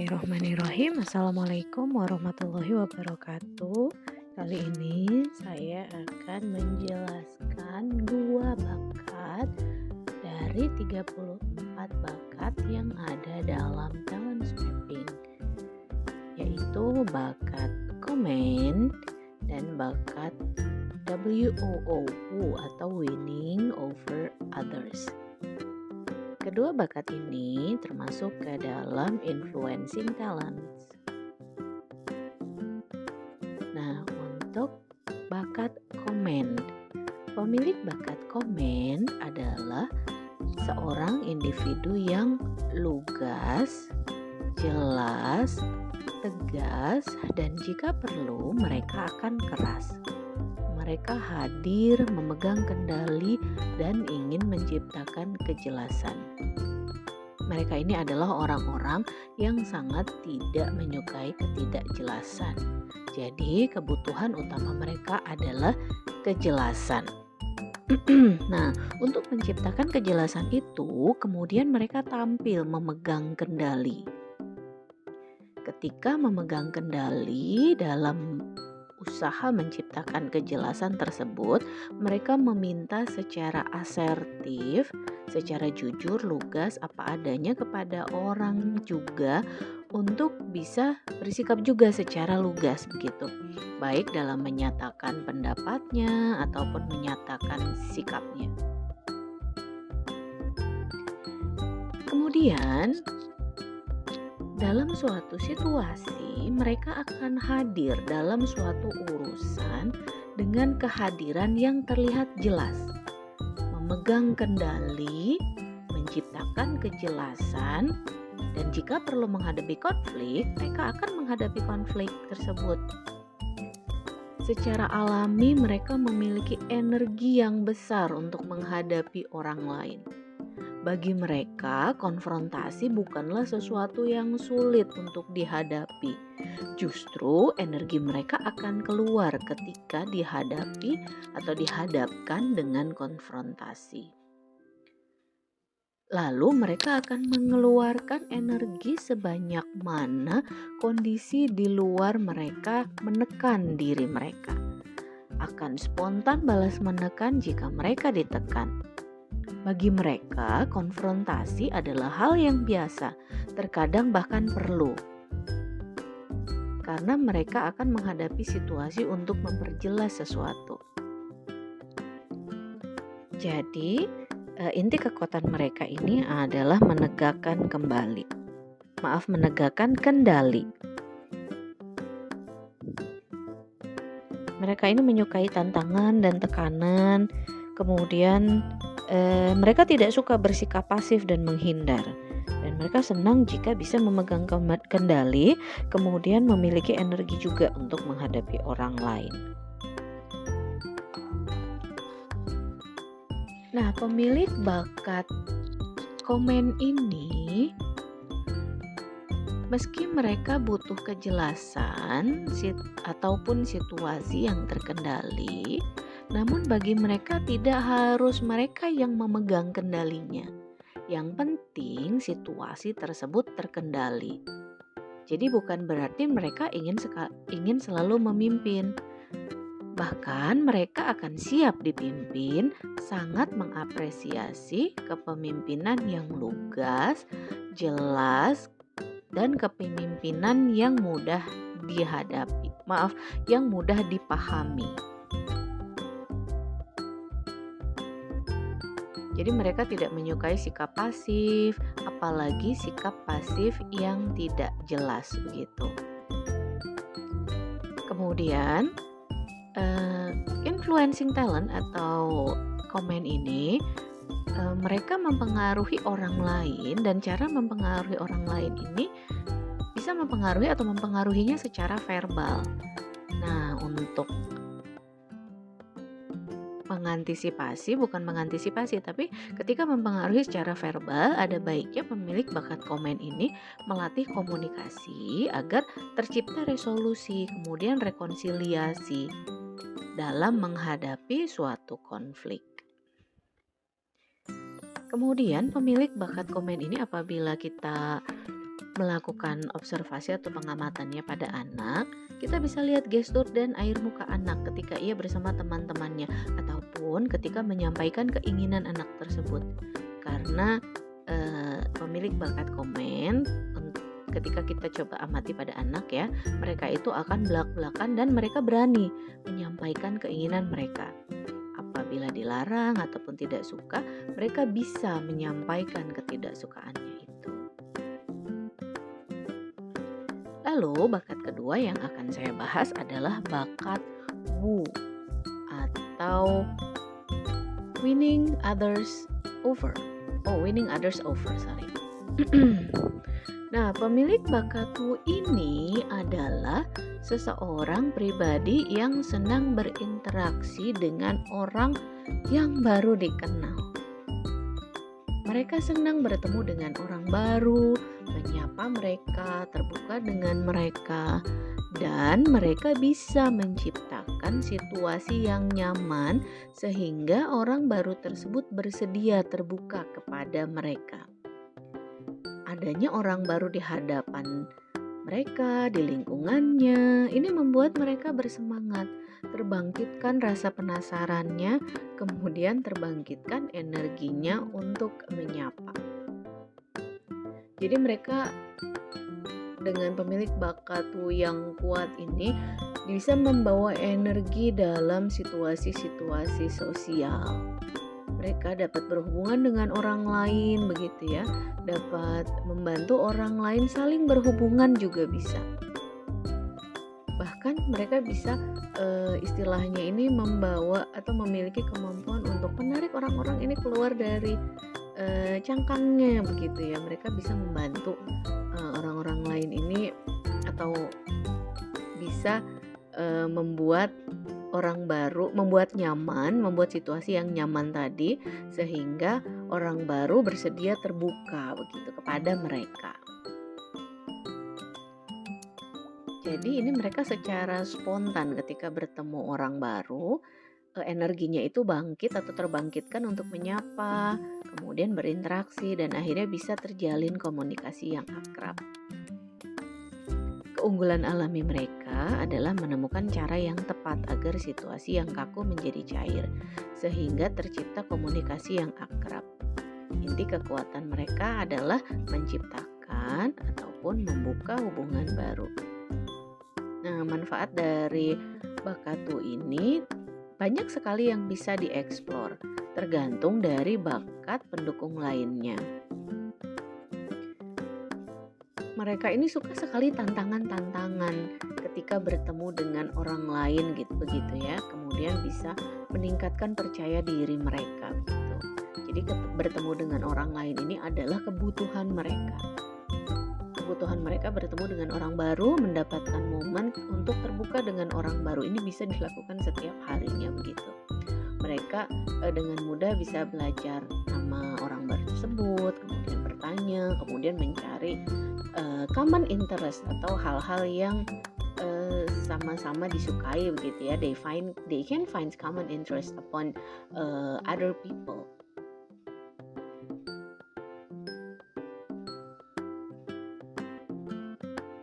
Bismillahirrahmanirrahim. Assalamualaikum warahmatullahi wabarakatuh. Kali ini saya akan menjelaskan dua bakat dari 34 bakat yang ada dalam talent mapping, yaitu bakat comment dan bakat WOO atau winning over others. Kedua bakat ini termasuk ke dalam influencing talents. Nah, untuk bakat comment, pemilik bakat comment adalah seorang individu yang lugas, jelas, tegas, dan jika perlu mereka akan keras. Mereka hadir, memegang kendali, dan ingin menciptakan kejelasan. Mereka ini adalah orang-orang yang sangat tidak menyukai ketidakjelasan. Jadi, kebutuhan utama mereka adalah kejelasan. Nah, untuk menciptakan kejelasan itu, kemudian mereka tampil memegang kendali. Ketika memegang kendali dalam usaha menciptakan kejelasan tersebut, mereka meminta secara asertif, secara jujur, lugas, apa adanya kepada orang juga untuk bisa bersikap juga secara lugas begitu. Baik dalam menyatakan pendapatnya ataupun menyatakan sikapnya. Kemudian dalam suatu situasi, mereka akan hadir dalam suatu urusan dengan kehadiran yang terlihat jelas, memegang kendali, menciptakan kejelasan, dan jika perlu menghadapi konflik, mereka akan menghadapi konflik tersebut. Secara alami, mereka memiliki energi yang besar untuk menghadapi orang lain. Bagi mereka, konfrontasi bukanlah sesuatu yang sulit untuk dihadapi. Justru energi mereka akan keluar ketika dihadapi atau dihadapkan dengan konfrontasi. Lalu mereka akan mengeluarkan energi sebanyak mana kondisi di luar mereka menekan diri mereka. Akan spontan balas menekan jika mereka ditekan. Bagi mereka, konfrontasi adalah hal yang biasa, terkadang bahkan perlu. Karena mereka akan menghadapi situasi untuk memperjelas sesuatu. Jadi, inti kekuatan mereka ini adalah menegakkan kendali. Mereka ini menyukai tantangan dan tekanan, kemudian mereka tidak suka bersikap pasif dan menghindar, dan mereka senang jika bisa memegang kendali, kemudian memiliki energi juga untuk menghadapi orang lain. Nah, pemilik bakat komen ini, meski mereka butuh kejelasan ataupun situasi yang terkendali, namun bagi mereka tidak harus mereka yang memegang kendalinya. Yang penting situasi tersebut terkendali. Jadi bukan berarti mereka ingin selalu memimpin. Bahkan mereka akan siap dipimpin, sangat mengapresiasi kepemimpinan yang lugas, jelas, dan kepemimpinan yang mudah dipahami. Jadi mereka tidak menyukai sikap pasif, apalagi sikap pasif yang tidak jelas begitu. Kemudian influencing talent atau komen ini, mereka mempengaruhi orang lain, dan cara mempengaruhi orang lain ini bisa mempengaruhi atau mempengaruhinya secara verbal. Nah, untuk bukan mengantisipasi, tapi ketika mempengaruhi secara verbal, ada baiknya pemilik bakat komen ini melatih komunikasi agar tercipta resolusi, kemudian rekonsiliasi dalam menghadapi suatu konflik. Kemudian pemilik bakat komen ini apabila kita melakukan observasi atau pengamatannya pada anak, kita bisa lihat gestur dan air muka anak ketika ia bersama teman-temannya ataupun ketika menyampaikan keinginan anak tersebut. Karena pemilik bakat komen ketika kita coba amati pada anak ya, mereka itu akan belak-belakan dan mereka berani menyampaikan keinginan mereka. Apabila dilarang ataupun tidak suka, mereka bisa menyampaikan ketidaksukaannya itu. Lalu bakat kedua yang akan saya bahas adalah bakat Wu atau winning others over. Sorry. Nah, pemilik bakat Wu ini adalah seseorang pribadi yang senang berinteraksi dengan orang yang baru dikenal. Mereka senang bertemu dengan orang baru, menyapa mereka, terbuka dengan mereka, dan mereka bisa menciptakan situasi yang nyaman sehingga orang baru tersebut bersedia terbuka kepada mereka. Adanya orang baru di hadapan mereka, di lingkungannya, ini membuat mereka bersemangat, terbangkitkan rasa penasarannya, kemudian terbangkitkan energinya untuk menyapa. Jadi mereka dengan pemilik bakat yang kuat ini bisa membawa energi dalam situasi-situasi sosial. Mereka dapat berhubungan dengan orang lain begitu ya, dapat membantu orang lain saling berhubungan juga bisa. Bahkan mereka bisa istilahnya ini membawa atau memiliki kemampuan untuk menarik orang-orang ini keluar dari cangkangnya begitu ya. Mereka bisa membantu orang-orang lain ini atau bisa membuat orang baru, membuat situasi yang nyaman tadi sehingga orang baru bersedia terbuka begitu kepada mereka. Jadi ini mereka secara spontan ketika bertemu orang baru, energinya itu bangkit atau terbangkitkan untuk menyapa, kemudian berinteraksi dan akhirnya bisa terjalin komunikasi yang akrab. Keunggulan alami mereka adalah menemukan cara yang tepat agar situasi yang kaku menjadi cair, sehingga tercipta komunikasi yang akrab. Inti kekuatan mereka adalah menciptakan ataupun membuka hubungan baru. Nah, manfaat dari bakatu ini banyak sekali yang bisa dieksplor, tergantung dari bakat pendukung lainnya. Mereka ini suka sekali tantangan-tantangan ketika bertemu dengan orang lain begitu ya. Kemudian bisa meningkatkan percaya diri mereka gitu. Jadi bertemu dengan orang lain ini adalah kebutuhan mereka. Kebutuhan mereka bertemu dengan orang baru, mendapatkan momen untuk terbuka dengan orang baru ini bisa dilakukan setiap harinya begitu. Mereka dengan mudah bisa belajar nama orang baru tersebut, kemudian bertanya, kemudian mencari common interest atau hal-hal yang sama-sama disukai begitu ya. They can find common interest upon other people.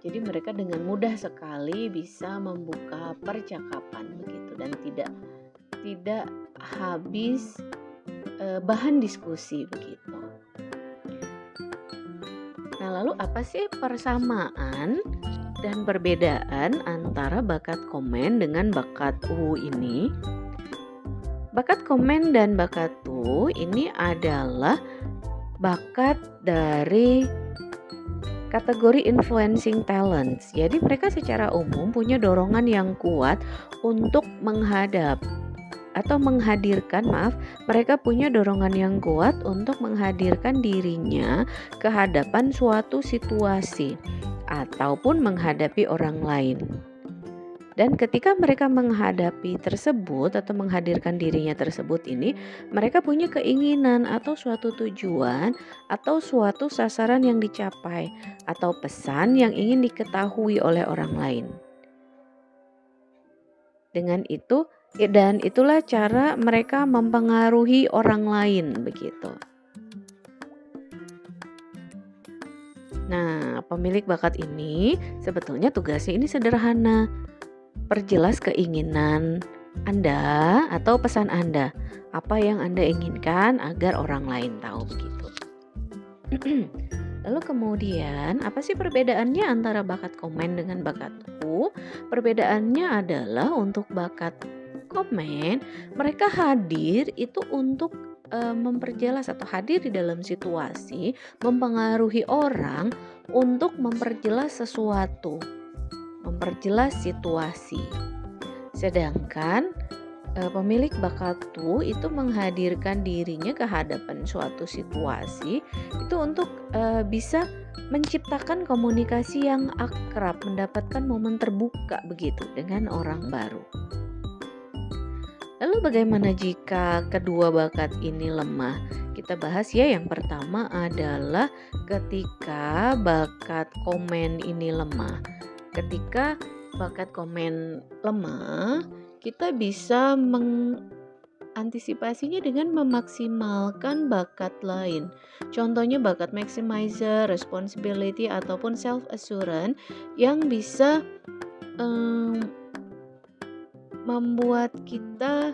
Jadi mereka dengan mudah sekali bisa membuka percakapan begitu dan tidak habis bahan diskusi begitu. Nah, lalu apa sih persamaan dan perbedaan antara bakat komen dengan bakat Wu ini? Bakat komen dan bakat Wu ini adalah bakat dari kategori influencing talents. Jadi mereka secara umum punya dorongan yang kuat untuk mereka punya dorongan yang kuat untuk menghadirkan dirinya ke hadapan suatu situasi ataupun menghadapi orang lain. Dan ketika mereka menghadapi tersebut atau menghadirkan dirinya tersebut ini, mereka punya keinginan atau suatu tujuan atau suatu sasaran yang dicapai atau pesan yang ingin diketahui oleh orang lain. Dan itulah cara mereka mempengaruhi orang lain begitu. Nah, pemilik bakat ini sebetulnya tugasnya ini sederhana. Perjelas keinginan Anda atau pesan Anda. Apa yang Anda inginkan agar orang lain tahu begitu. Lalu kemudian, apa sih perbedaannya antara bakat komen dengan bakat U? Perbedaannya adalah untuk bakat komen, mereka hadir itu untuk memperjelas atau hadir di dalam situasi, mempengaruhi orang untuk memperjelas sesuatu, memperjelas situasi. Sedangkan pemilik bakat U itu menghadirkan dirinya ke hadapan suatu situasi itu untuk bisa menciptakan komunikasi yang akrab, mendapatkan momen terbuka begitu dengan orang baru. Lalu bagaimana jika kedua bakat ini lemah? Kita bahas ya, yang pertama adalah ketika bakat komen ini lemah. Ketika bakat komen lemah, kita bisa mengantisipasinya dengan memaksimalkan bakat lain. Contohnya bakat maximizer, responsibility, ataupun self assurance yang bisa membuat kita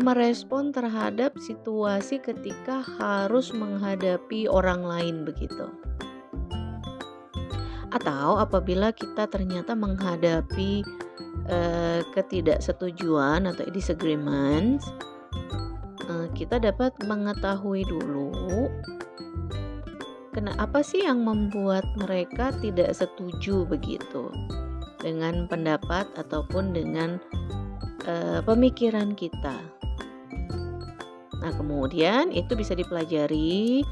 merespon terhadap situasi ketika harus menghadapi orang lain begitu. Atau apabila kita ternyata menghadapi ketidaksetujuan atau disagreements, kita dapat mengetahui dulu kenapa sih yang membuat mereka tidak setuju begitu dengan pendapat ataupun dengan pemikiran kita. Nah, kemudian itu bisa dipelajari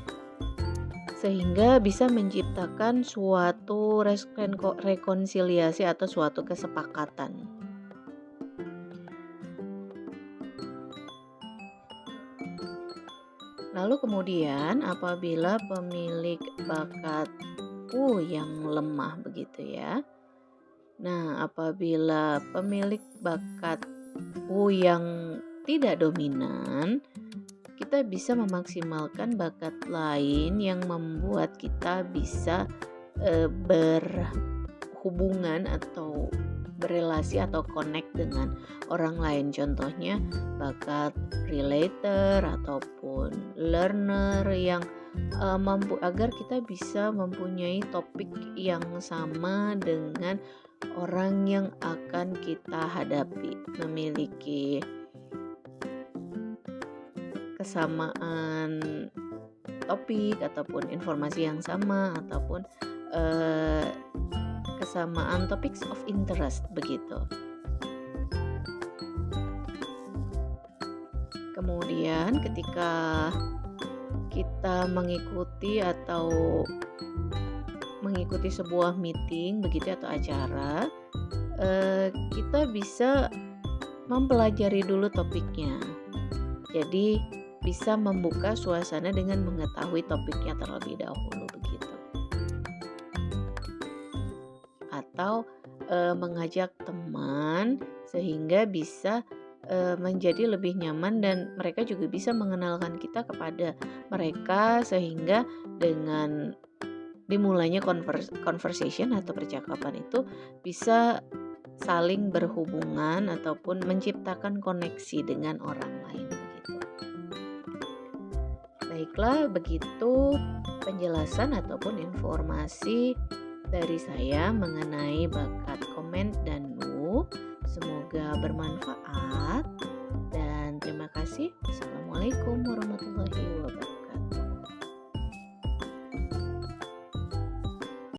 sehingga bisa menciptakan suatu rekonsiliasi atau suatu kesepakatan. Lalu kemudian apabila pemilik bakat yang lemah begitu ya. Nah, apabila pemilik bakat yang tidak dominan, kita bisa memaksimalkan bakat lain yang membuat kita bisa berhubungan atau berelasi atau connect dengan orang lain. Contohnya bakat relator ataupun learner yang mampu agar kita bisa mempunyai topik yang sama dengan orang yang akan kita hadapi, memiliki kesamaan topik ataupun informasi yang sama ataupun kesamaan topics of interest begitu. Kemudian ketika kita mengikuti sebuah meeting begitu atau acara, kita bisa mempelajari dulu topiknya. Jadi bisa membuka suasana dengan mengetahui topiknya terlebih dahulu begitu. Atau mengajak teman sehingga bisa menjadi lebih nyaman dan mereka juga bisa mengenalkan kita kepada mereka sehingga dengan dimulainya conversation atau percakapan itu bisa saling berhubungan ataupun menciptakan koneksi dengan orang lain begitu. Baiklah, begitu penjelasan ataupun informasi dari saya mengenai bakat komen dan nu. Semoga bermanfaat dan terima kasih. Assalamualaikum warahmatullahi wabarakatuh.